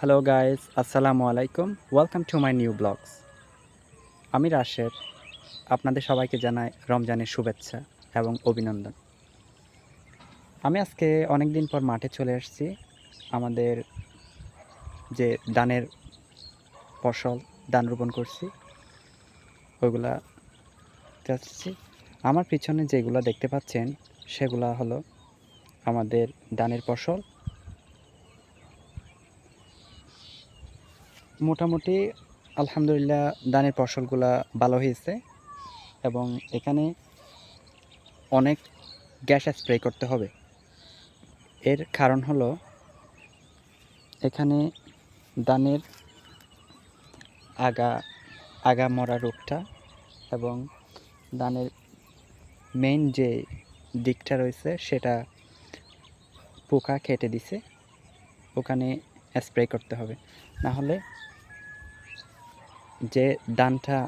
Hello guys, আসসালামু আলাইকুম। Welcome to my new blogs. আমি রাশেদ। আপনাদের সবাইকে জানাই রমজানের শুভেচ্ছা এবং অভিনন্দন। আমি আজকে অনেক দিন পর মাঠে চলে এসেছি। আমাদের যে ধানের ফসল, ধান রোপণ করছি, ওইগুলা যাচ্ছি। আমার পিছনে যেগুলো দেখতে পাচ্ছেন সেগুলা হলো আমাদের ধানের ফসল। মোটামুটি আলহামদুলিল্লাহ ধানের ফসলগুলা ভালো হয়েছে এবং এখানে অনেক গ্যাস স্প্রে করতে হবে। এর কারণ হলো এখানে ধানের আগা আগা মরা রোগটা এবং ধানের মেইন যে দিকটা রয়েছে সেটা পোকা কেটে দিছে, ওখানে স্প্রে করতে হবে। না হলে যে ধানটা